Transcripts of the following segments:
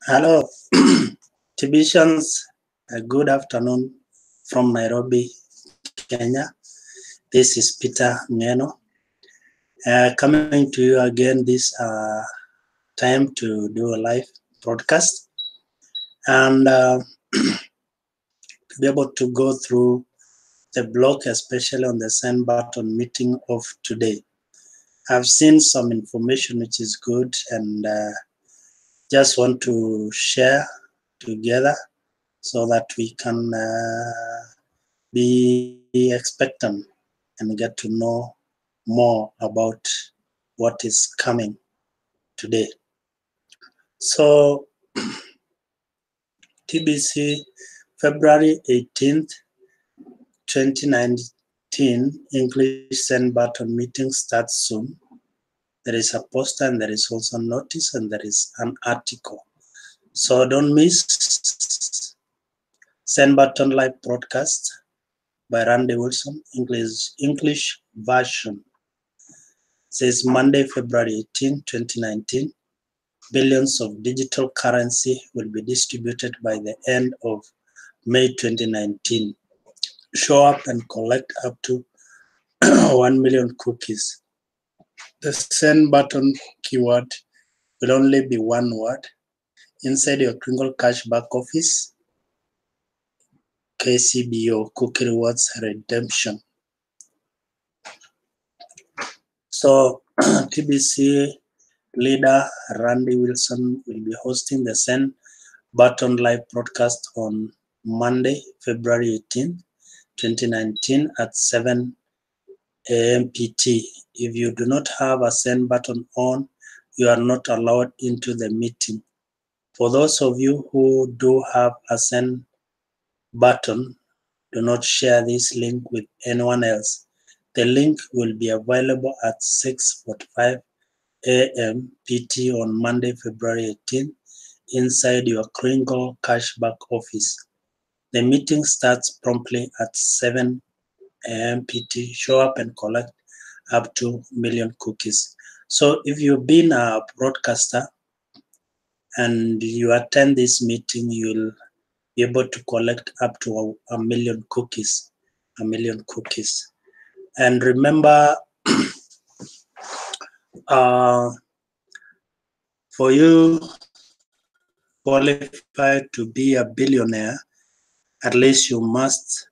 Hello, TBCans. Good afternoon from Nairobi, Kenya. This is Peter Ngeno, coming to you again this time to do a live broadcast and to be able to go through the blog, especially on the send button meeting of today. I've seen some information which is good and just want to share together so that we can be expectant and get to know more about what is coming today. So, TBC, February 18th, 2019, English send button meeting starts soon. There is a poster and there is also a notice and there is an article. So don't miss send button live broadcast by Randy Wilson, English version. It says Monday, February 18, 2019. Billions of digital currency will be distributed by the end of May 2019. Show up and collect up to 1 million cookies. The send button keyword will only be one word. Inside your Kringle Cash back office, KCBO, Cookie Rewards Redemption. So TBC leader Randy Wilson will be hosting the send button live broadcast on Monday, February 18, 2019 at 7 a.m. PT. If you do not have a send button on, you are not allowed into the meeting. For those of you who do have a send button, do not share this link with anyone else. The link will be available at 6:45 a.m. PT on Monday, February 18 inside your Kringle Cashback office. The meeting starts promptly at 7 a.m. PT. Show up and collect up to 1 million cookies. So if you've been a broadcaster and you attend this meeting, you'll be able to collect up to 1 million cookies. 1 million cookies. And remember, for you qualified to be a billionaire, at least you must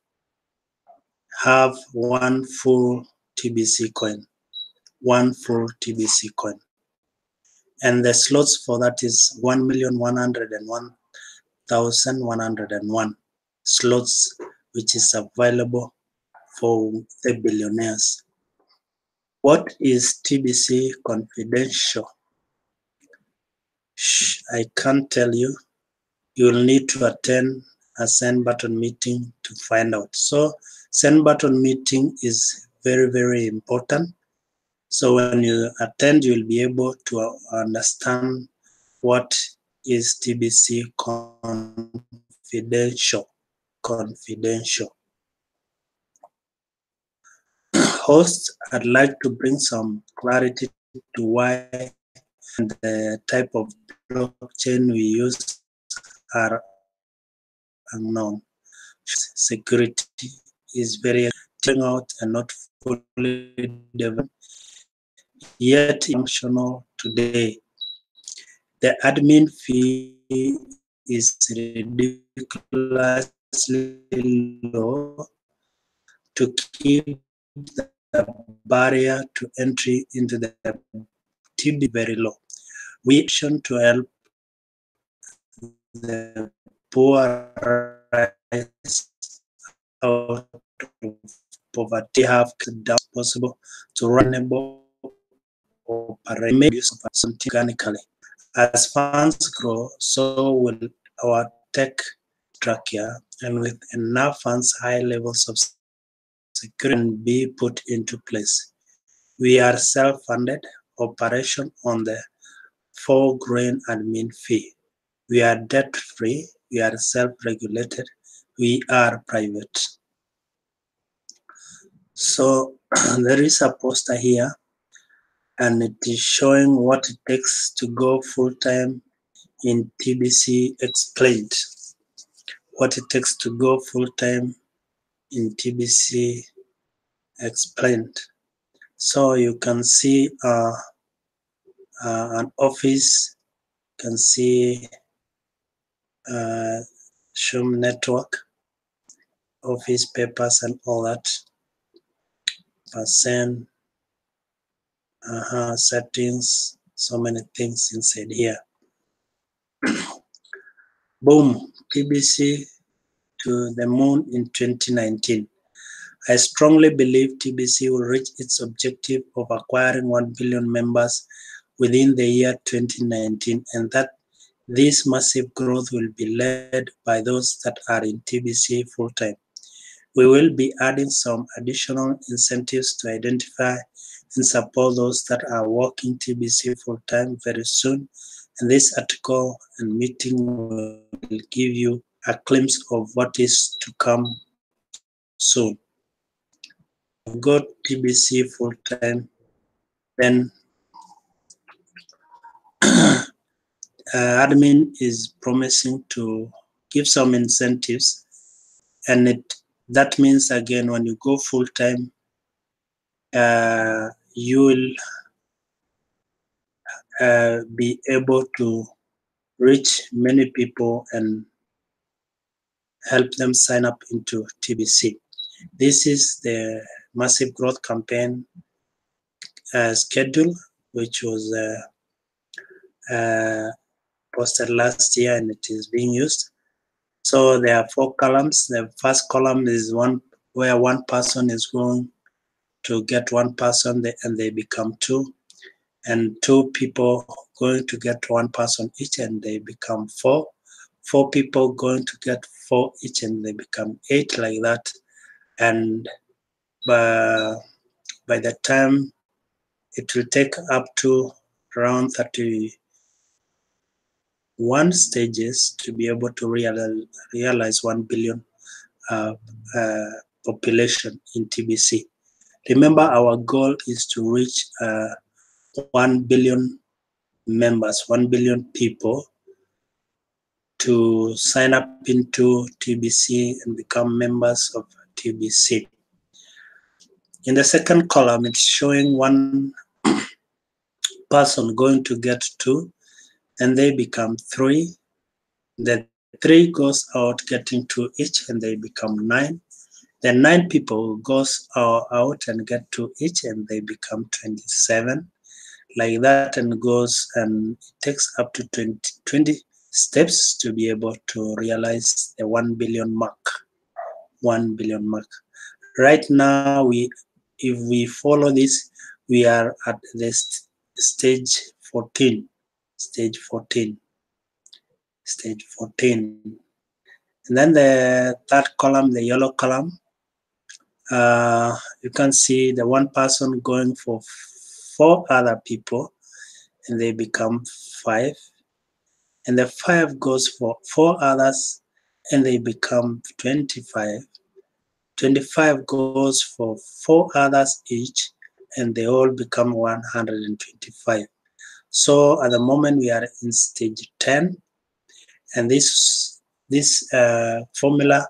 have one full TBC coin. One full TBC coin. And the slots for that is 1,101,101 slots, which is available for the billionaires. What is TBC confidential? I can't tell you. You'll need to attend a send button meeting to find out. So send button meeting is very, very important. So when you attend, you'll be able to understand what is TBC confidential. Confidential. Host, I'd like to bring some clarity to why the type of blockchain we use are unknown. Security is very out and not fully developed, yet functional today. The admin fee is ridiculously low to keep the barrier to entry into the TB very low. We action to help the poor rise out of poverty have down possible to runnable operate organically. As funds grow, so will our tech structure, and with enough funds, high levels of security can be put into place. We are self-funded operation on the 4-grain admin fee. We are debt-free, we are self-regulated, we are private. So there is a poster here and it is showing what it takes to go full-time in TBC Explained. What it takes to go full-time in TBC Explained. So you can see an office, you can see Shum network, office papers and all that. Percent, settings, so many things inside here. Boom, TBC to the moon in 2019. I strongly believe TBC will reach its objective of acquiring 1 billion members within the year 2019, and that this massive growth will be led by those that are in TBC full-time. We will be adding some additional incentives to identify and support those that are working TBC full-time very soon, and this article and meeting will give you a glimpse of what is to come soon. If you go TBC full-time, then admin is promising to give some incentives, and that means again when you go full-time, you will be able to reach many people and help them sign up into TBC. This is the massive growth campaign schedule, which was posted last year, and it is being used. So there are 4 columns. The first column is one where one person is going to get one person, and they become 2, and 2 people going to get 1 person each, and they become 4. 4 people going to get 4 each, and they become 8, like that. And by the time it will take up to around 31 stages to be able to realize 1 billion population in TBC. Remember, our goal is to reach 1 billion members, 1 billion people to sign up into TBC and become members of TBC. In the second column, it's showing 1 person going to get 2, and they become 3. The 3 goes out getting 2 each, and they become 9. The 9 people goes out and get 2 each, and they become 27. Like that, and goes, and it takes up to 20 steps to be able to realize the 1 billion mark. 1 billion mark. Right now, if we follow this, we are at the stage 14. Stage 14. Stage 14. And then the third column, the yellow column, you can see the 1 person going for 4 other people, and they become 5. And the 5 goes for 4 others, and they become 25. 25 goes for 4 others each, and they all become 125. So at the moment we are in stage 10, and this formula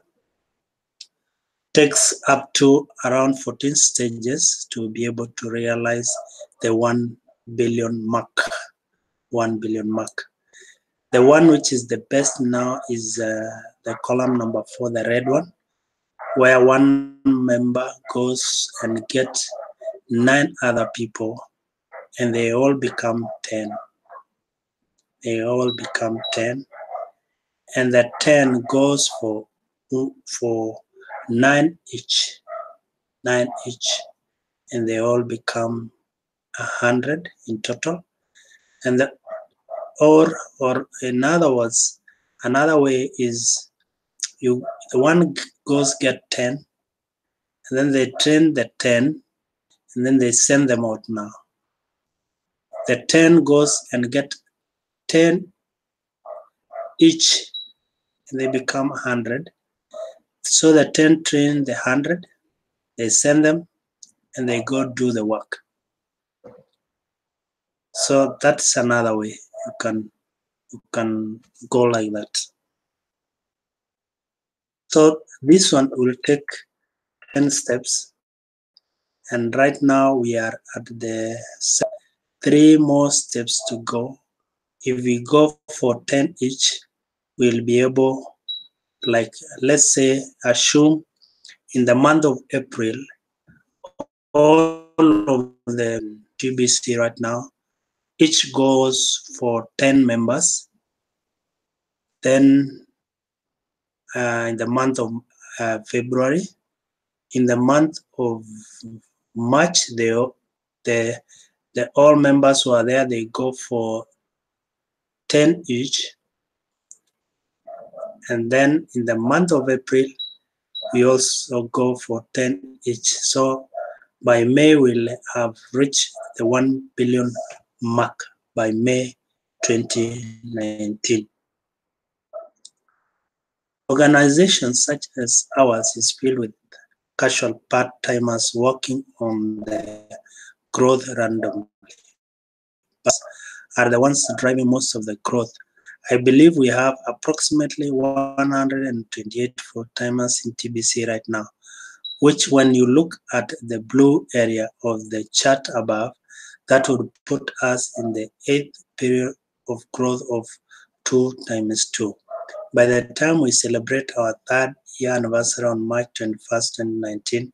takes up to around 14 stages to be able to realize the 1 billion mark. 1 billion mark. The one which is the best now is the column number 4, the red one, where 1 member goes and gets 9 other people, and they all become 10. They all become 10, and the 10 goes for 9 each. 9 each, and they all become 100 in total. And or in other words, another way is the one goes get 10, and then they train the 10, and then they send them out now. The 10 goes and get 10 each, and they become 100. So the 10 train the 100, they send them, and they go do the work. So that's another way you can you can go like that. So this one will take 10 steps, and right now we are at the 3 more steps to go. If we go for 10 each, we'll be able, like, let's say, assume in the month of April, all of the TBC right now, each goes for 10 members. Then in the month of February, in the month of March, the all members who are there, they go for 10 each. And then in the month of April, we also go for 10 each. So by May, we'll have reached the 1 billion mark by May 2019. Organizations such as ours is filled with casual part-timers working on the growth randomly. Are the ones driving most of the growth. I believe we have approximately 128 full-timers in TBC right now, which when you look at the blue area of the chart above, that would put us in the 8th period of growth of 2 times 2. By the time we celebrate our 3rd year anniversary on March 21st, 2019,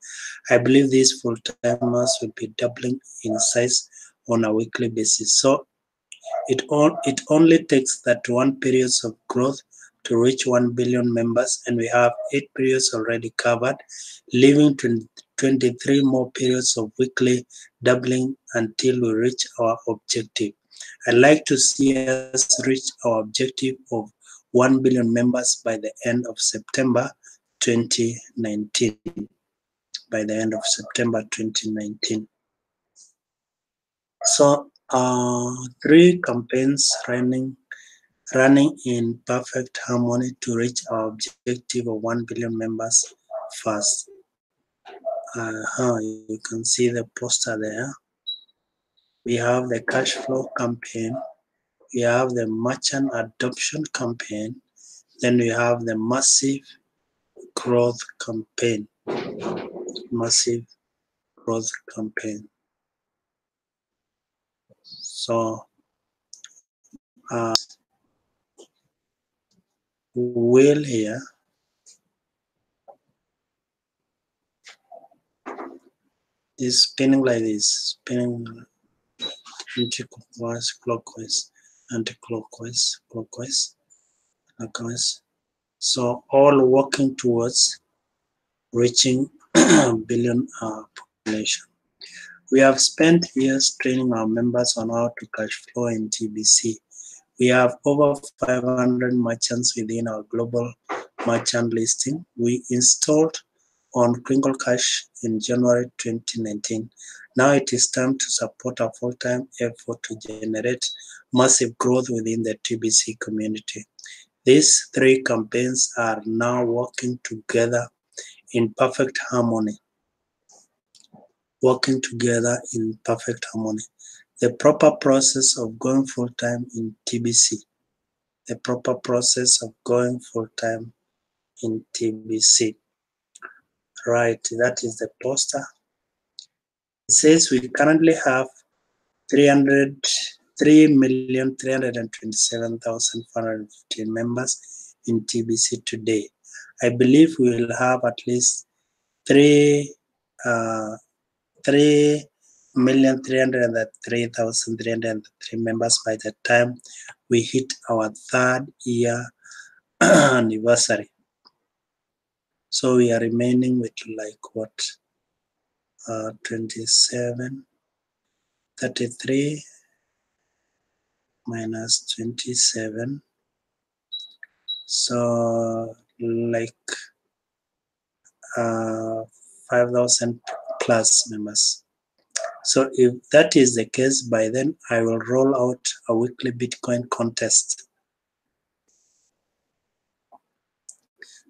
I believe these full-timers will be doubling in size on a weekly basis. So it only takes 31 periods of growth to reach 1 billion members, and we have 8 periods already covered, leaving 23 more periods of weekly doubling until we reach our objective. I'd like to see us reach our objective of 1 billion members by the end of September 2019. By the end of September 2019. So 3 campaigns running in perfect harmony to reach our objective of 1 billion members first. You can see the poster there. We have the cash flow campaign. We have the merchant adoption campaign. Then we have the massive growth campaign. Massive growth campaign. So wheel here is spinning like this, spinning anti-clockwise, clockwise, anti-clockwise, clockwise, clockwise. So all working towards reaching billion population. We have spent years training our members on how to cash flow in TBC. We have over 500 merchants within our global merchant listing. We installed on Kringle Cash in January 2019. Now it is time to support a full-time effort to generate massive growth within the TBC community. These 3 campaigns are now working together in perfect harmony. Working together in perfect harmony. The proper process of going full-time in TBC. The proper process of going full-time in TBC. Right, that is the poster. It says we currently have 3,327,415 members in TBC today. I believe we will have at least 3,303,303 members by the time we hit our 3rd year anniversary. So we are remaining with like what? 27, 33 minus 27. So like 5,000 plus members. So if that is the case, by then I will roll out a weekly Bitcoin contest.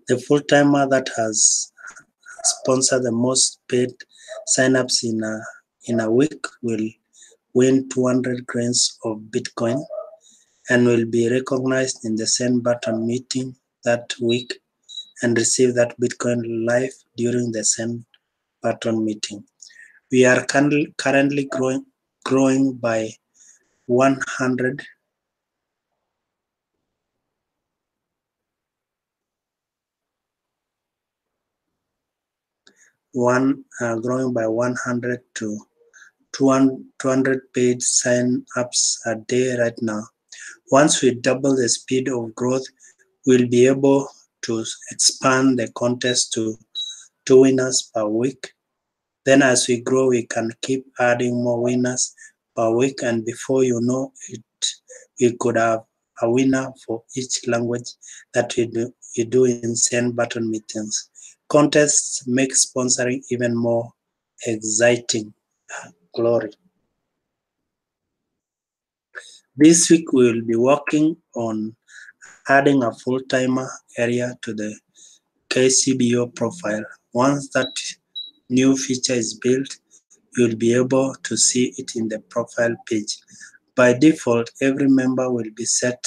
The full-timer that has sponsored the most paid signups in a week will win 200 grains of Bitcoin. and will be recognized in the send button meeting that week and receive that Bitcoin live during the send button meeting. We are currently growing by 100 growing by 100 to 200 paid sign-ups a day right now. Once we double the speed of growth, we'll be able to expand the contest to 2 winners per week. Then as we grow, we can keep adding more winners per week, and before you know it, we could have a winner for each language that we do in send button meetings. Contests make sponsoring even more exciting. Glory. This week we will be working on adding a full-timer area to the KCBO profile. Once that new feature is built, you'll be able to see it in the profile page. By default, every member will be set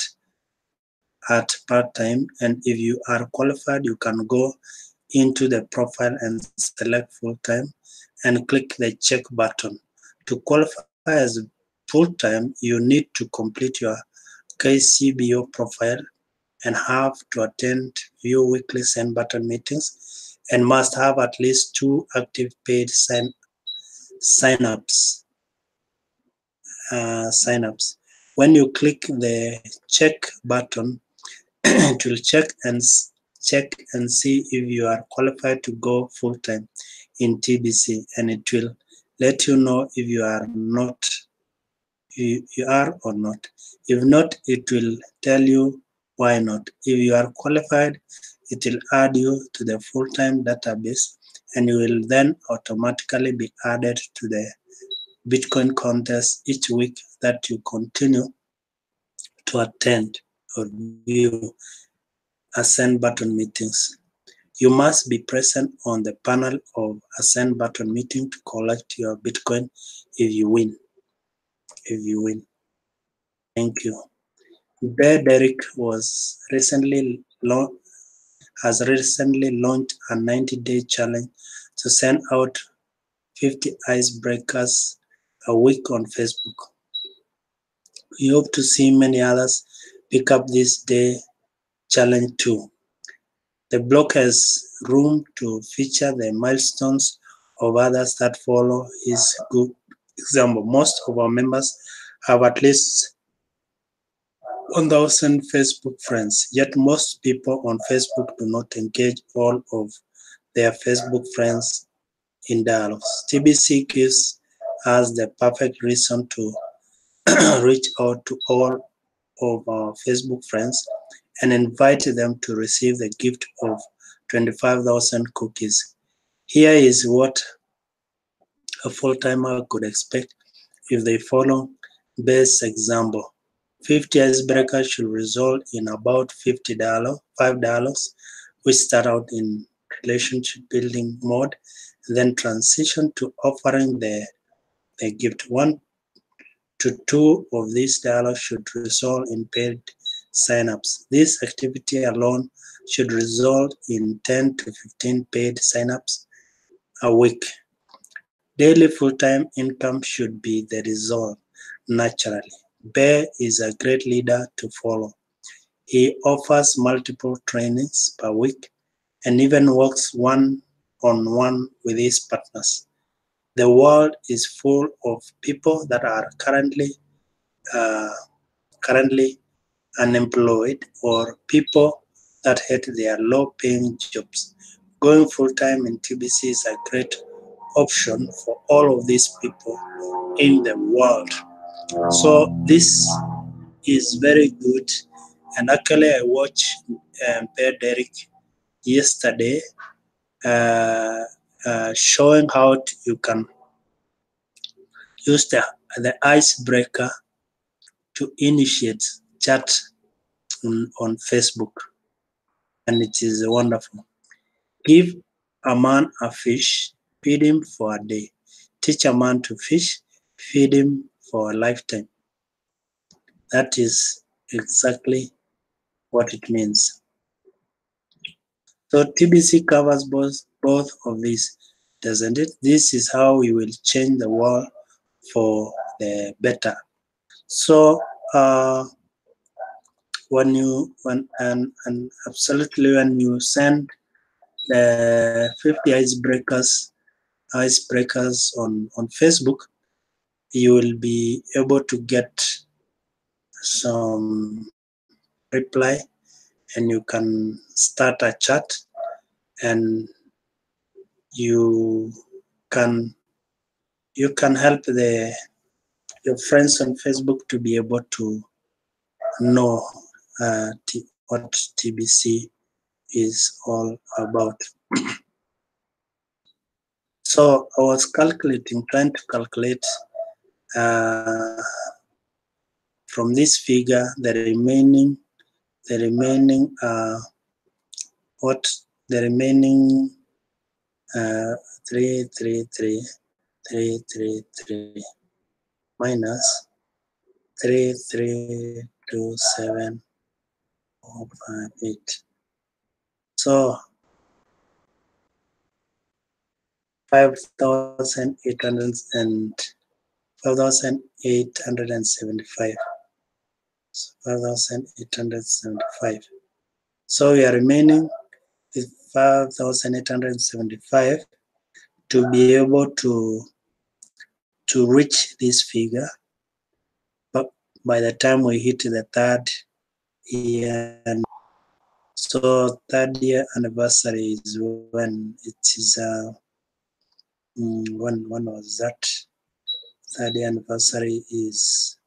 at part-time, and if you are qualified, you can go into the profile and select full-time and click the check button. To qualify as full-time, you need to complete your KCBO profile and have to attend view weekly send button meetings and must have at least 2 active paid sign-ups. When you click the check button, it will check and see if you are qualified to go full-time in TBC, and it will let you know if you are or not. If not, it will tell you why not. If you are qualified, it will add you to the full-time database, and you will then automatically be added to the Bitcoin contest each week that you continue to attend or view Ascend button meetings. You must be present on the panel of Ascend button meeting to collect your Bitcoin if you win. Thank you. Bear Derrick has recently launched a 90-day challenge to send out 50 icebreakers a week on Facebook. We hope to see many others pick up this day challenge too. The blog has room to feature the milestones of others that follow his good example. Most of our members have at least 1,000 Facebook friends, yet most people on Facebook do not engage all of their Facebook friends in dialogues. TBC gives us the perfect reason to reach out to all of our Facebook friends and invite them to receive the gift of 25,000 cookies. Here is what a full-timer could expect if they follow Bear's example. 50 icebreakers should result in about $5, which start out in relationship building mode, then transition to offering the gift. 1 to 2 of these dollars should result in paid signups. This activity alone should result in 10 to 15 paid signups a week. Daily full-time income should be the result naturally. Bear is a great leader to follow. He offers multiple trainings per week and even works one-on-one with his partners. The world is full of people that are currently unemployed or people that hate their low-paying jobs. Going full-time in TBC is a great option for all of these people in the world. So this is very good. And actually, I watched Per Derek yesterday showing how you can use the icebreaker to initiate chat on Facebook, and it is wonderful. Give a man a fish, feed him for a day. Teach a man to fish, feed him for a lifetime. That is exactly what it means. So TBC covers both of these, doesn't it? This is how we will change the world for the better. So when absolutely when you send the 50 icebreakers on Facebook, you will be able to get some reply, and you can start a chat, and you can you can help your friends on Facebook to be able to know what TBC is all about. So I was trying to calculate uh, from this figure the remaining what the remaining uh, 333 minus 3327458. So 5,800 and 5,875. 5,875. So we are remaining with 5,875 to be able to reach this figure. But by the time we hit the third year, so third year anniversary is when it is when was that? Third year anniversary is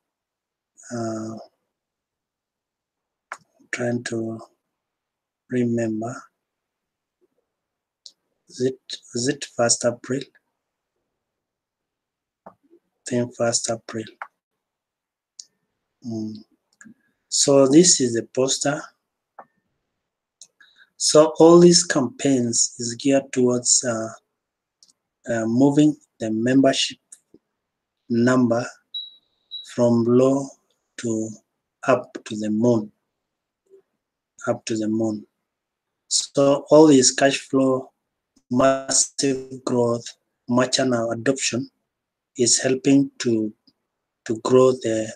trying to remember. Is it 1st April? I think 1st April. So this is the poster. So all these campaigns is geared towards moving the membership number from low to up to the moon. So all this cash flow, massive growth, merchant adoption is helping to grow the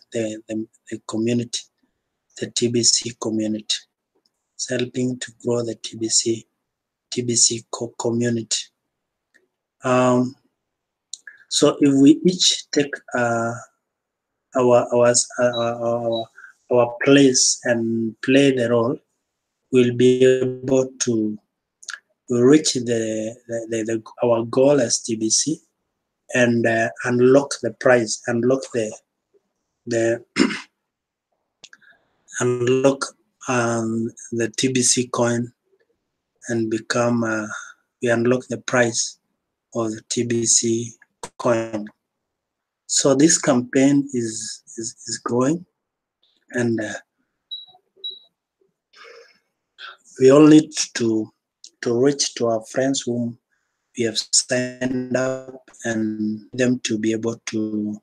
community, the TBC community. It's helping to grow the TBC community. So if we each take our place and play the role, we'll be able to reach our goal as TBC and unlock the prize, unlock the the TBC coin, and become we unlock the price of the TBC coin. So this campaign is growing, and we all need to reach to our friends whom we have signed up, and them to be able to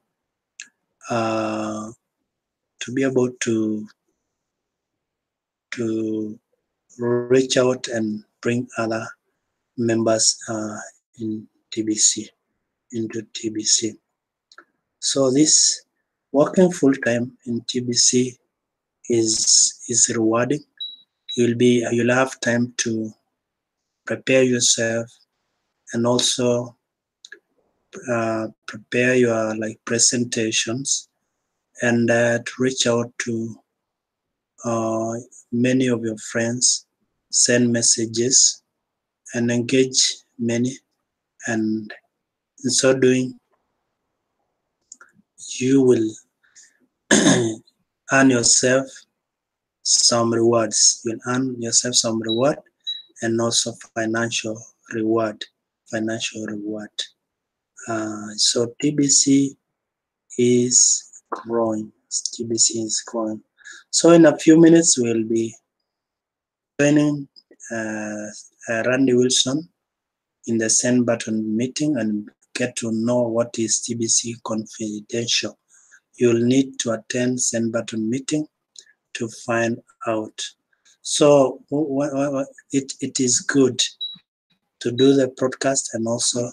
reach out and bring other members in TBC into TBC. So this working full time in TBC is rewarding. You'll have time to prepare yourself, and also prepare your presentations, and to reach out to many of your friends, send messages, and engage many. And in so doing, you will earn yourself some rewards. You'll earn yourself some reward, and also financial reward. So TBC is growing. So in a few minutes, we'll be joining Randy Wilson in the send button meeting and get to know what is TBC confidential. You'll need to attend send button meeting to find out. So it is good to do the broadcast and also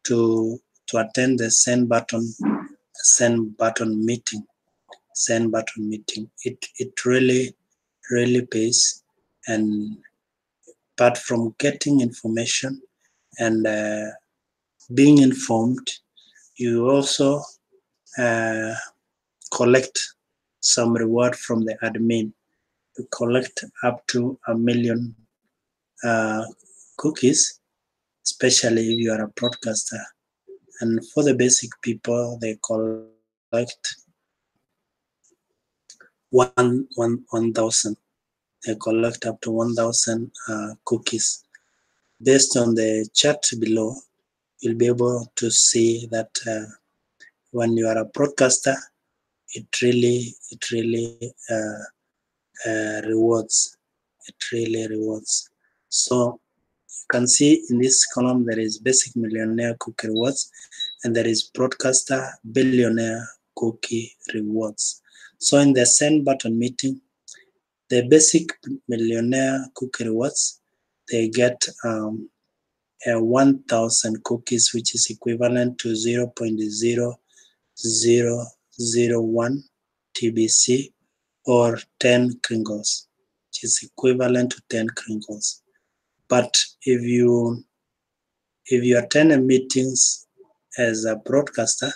to attend the send button meeting. Send button meeting. It really pays. And apart from getting information and being informed, you also uh, collect some reward from the admin. You collect up to 1,000,000 uh, cookies, especially if you are a broadcaster. And for the basic people, they collect 1,000. They collect up to 1,000 cookies. Based on the chat below, you'll be able to see that when you are a broadcaster, it really rewards. It really rewards. So you can see in this column there is basic millionaire cookie rewards, and there is broadcaster billionaire cookie rewards. So in the send button meeting, the basic millionaire cookie rewards, they get 1,000 cookies, which is equivalent to 0.0001 TBC, or 10 kringles, which is equivalent to 10 kringles. But if you attend meetings as a broadcaster,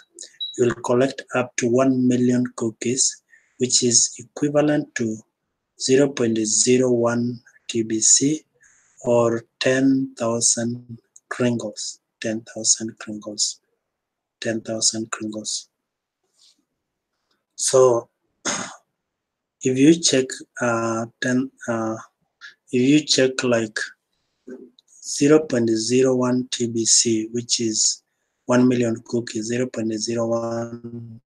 you'll collect up to 1,000,000 cookies, which is equivalent to 0.01 TBC, or 10,000 kringles. 10,000 kringles. 10,000 kringles. So if you check if you check like 0.01 TBC, which is 1,000,000 cookies, 0.01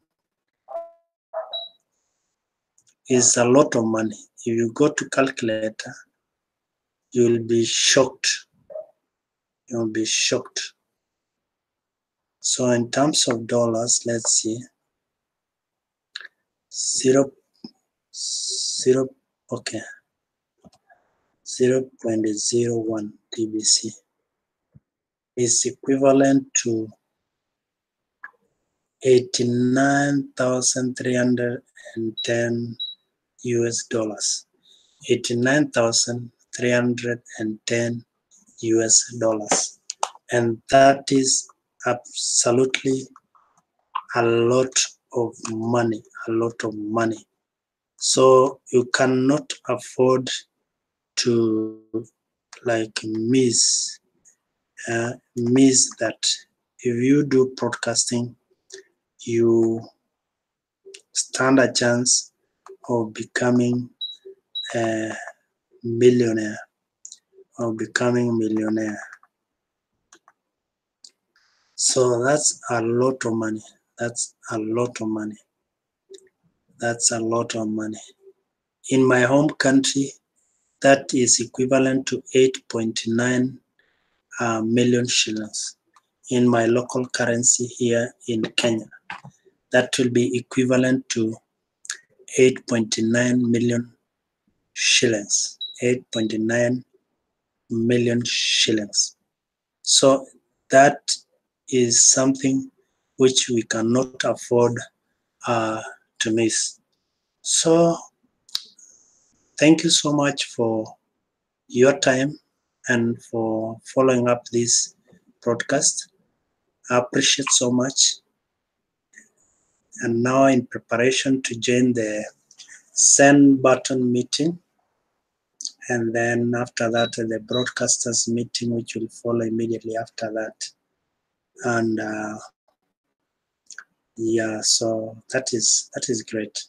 is a lot of money. If you go to calculator, you'll be shocked. You'll be shocked. So in terms of dollars, let's see. 0.01 TBC is equivalent to 89,310 US dollars. 89,310 US dollars. And that is absolutely a lot of money, a lot of money. So you cannot afford to like miss that. If you do broadcasting, you stand a chance of becoming a millionaire, So that's a lot of money. That's a lot of money. That's a lot of money. In my home country, that is equivalent to 8.9 million shillings. In my local currency here in Kenya, that will be equivalent to 8.9 million shillings. 8.9 million shillings. So that is something which we cannot afford to miss. So thank you so much for your time and for following up this broadcast. I appreciate so much. And now in preparation to join the send button meeting, and then after that the broadcasters meeting, which will follow immediately after that. And yeah, so that is great.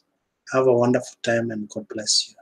Have a wonderful time and God bless you.